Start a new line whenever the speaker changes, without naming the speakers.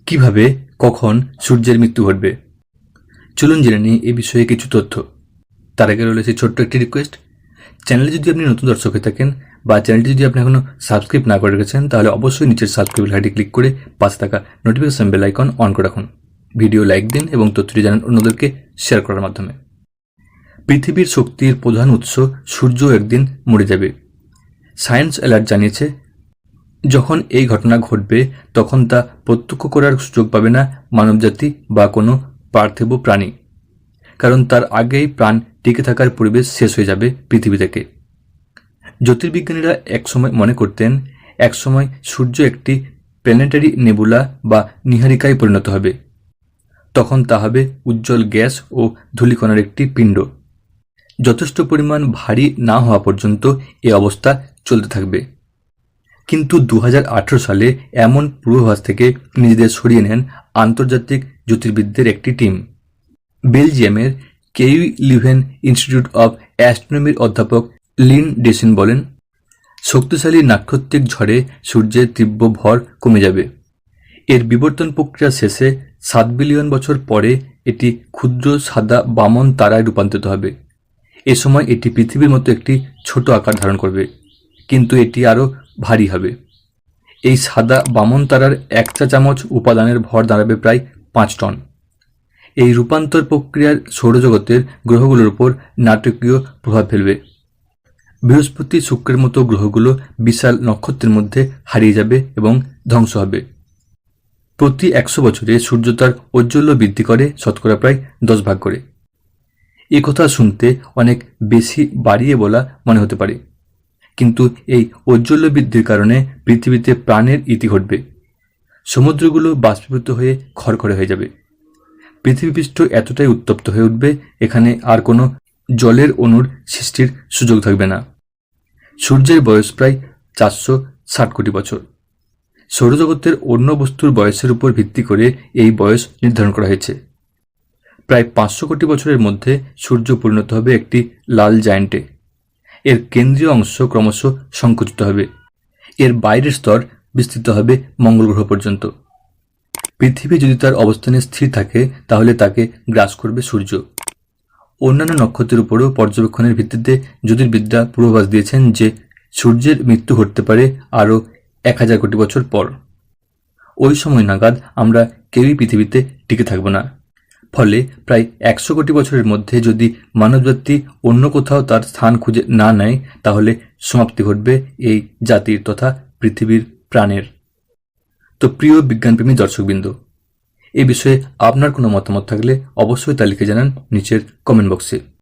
কিভাবে কখন সূর্যের মৃত্যু ঘটবে চলুন জেনে নিই এই বিষয়ে কিছু তথ্য। তার আগে রয়েছে ছোট্ট একটি রিকোয়েস্ট, চ্যানেলে যদি আপনি নতুন দর্শক হয়ে থাকেন বা চ্যানেলটি যদি আপনি এখনো সাবস্ক্রাইব না করে রেখেছেন তাহলে অবশ্যই নিচের সাবস্ক্রাইব ঘাঁটি ক্লিক করে পাশে থাকা নোটিফিকেশন বেল আইকন অন করে রাখুন। ভিডিও লাইক দিন এবং তথ্যটি জানান অন্যদেরকে শেয়ার করার মাধ্যমে। পৃথিবীর শক্তির প্রধান উৎস সূর্য একদিন মরে যাবে। সায়েন্স অ্যালার্ট জানিয়েছে যখন এই ঘটনা ঘটবে তখন তা প্রত্যক্ষ করার সুযোগ পাবে না মানবজাতি বা কোনো পার্থিব প্রাণী, কারণ তার আগেই প্রাণ টিকে থাকার পরিবেশ শেষ হয়ে যাবে পৃথিবী থেকে। জ্যোতির্বিজ্ঞানীরা একসময় মনে করতেন একসময় সূর্য একটি প্ল্যানেটারি নেবুলা বা নীহারিকায় পরিণত হবে। তখন তা হবে উজ্জ্বল গ্যাস ও ধূলিকণার একটি পিণ্ড। যথেষ্ট পরিমাণ ভারী না হওয়া পর্যন্ত এ অবস্থা চলতে থাকবে। কিন্তু 2018 সালে এমন পূর্বাভাস থেকে নিজেদের সরিয়ে নেন আন্তর্জাতিক জ্যোতির্বিদদের একটি টিম। বেলজিয়ামের কেইউ লিভেন ইনস্টিটিউট অব অ্যাস্ট্রোনমির অধ্যাপক লিন ডেসিন বলেন, শক্তিশালী নাক্ষত্রিক ঝড়ে সূর্যের তীব্র ভর কমে যাবে। এর বিবর্তন প্রক্রিয়া শেষে 7 বিলিয়ন বছর পরে এটি ক্ষুদ্র সাদা বামন তারায় রূপান্তরিত হবে। এ সময় এটি পৃথিবীর মতো একটি ছোট আকার ধারণ করবে, কিন্তু এটি আরও ভারী হবে। এই সাদা বামন তারার 1 চা চামচ উপাদানের ভর দাঁড়াবে প্রায় 5 টন। এই রূপান্তর প্রক্রিয়ার সৌরজগতের গ্রহগুলোর উপর নাটকীয় প্রভাব ফেলবে। বৃহস্পতি, শুক্রের মতো গ্রহগুলো বিশাল নক্ষত্রের মধ্যে হারিয়ে যাবে এবং ধ্বংস হবে। প্রতি 100 বছরে সূর্য তার ঔজ্জ্বল্য বৃদ্ধি করে শতকরা প্রায় 10 ভাগ করে। এ কথা শুনতে অনেক বেশি বাড়িয়ে বলা মনে হতে পারে, কিন্তু এই ঔজ্জ্বল্য বৃদ্ধির কারণে পৃথিবীতে প্রাণের ইতি ঘটবে। সমুদ্রগুলো বাষ্পীভূত হয়ে খড়খড়ে হয়ে যাবে। পৃথিবীপৃষ্ঠ এতটাই উত্তপ্ত হয়ে উঠবে এখানে আর কোনো জলের অণুর সৃষ্টির সুযোগ থাকবে না। সূর্যের বয়স প্রায় 460 কোটি বছর। সৌরজগতের অন্য বস্তুর বয়সের উপর ভিত্তি করে এই বয়স নির্ধারণ করা হয়েছে। প্রায় 500 কোটি বছরের মধ্যে সূর্য পরিণত হবে একটি লাল জায়ান্টে। এর কেন্দ্রীয় অংশ ক্রমশ সংকুচিত হবে। এর বাইরের স্তর বিস্তৃত হবে মঙ্গল গ্রহ পর্যন্ত। পৃথিবী যদি তার অবস্থানে স্থির থাকে তাহলে তাকে গ্রাস করবে সূর্য। অন্যান্য নক্ষত্রের উপরও পর্যবেক্ষণের ভিত্তিতে জ্যোতির্বিদরা পূর্বাভাস দিয়েছেন যে সূর্যের মৃত্যু ঘটতে পারে আরও 1000 কোটি বছর পর। ওই সময় নাগাদ আমরা কেউই পৃথিবীতে টিকে থাকব না। ফলে প্রায় 100 কোটি বছরের মধ্যে যদি মানবজাতি অন্য কোথাও তার স্থান খুঁজে না নেয় তাহলে সমাপ্তি ঘটবে এই জাতির তথা পৃথিবীর প্রাণের। তো প্রিয় বিজ্ঞানপ্রেমী দর্শকবৃন্দ, এ বিষয়ে আপনার কোনো মতামত থাকলে অবশ্যই তা লিখে জানান নিচের কমেন্ট বক্সে।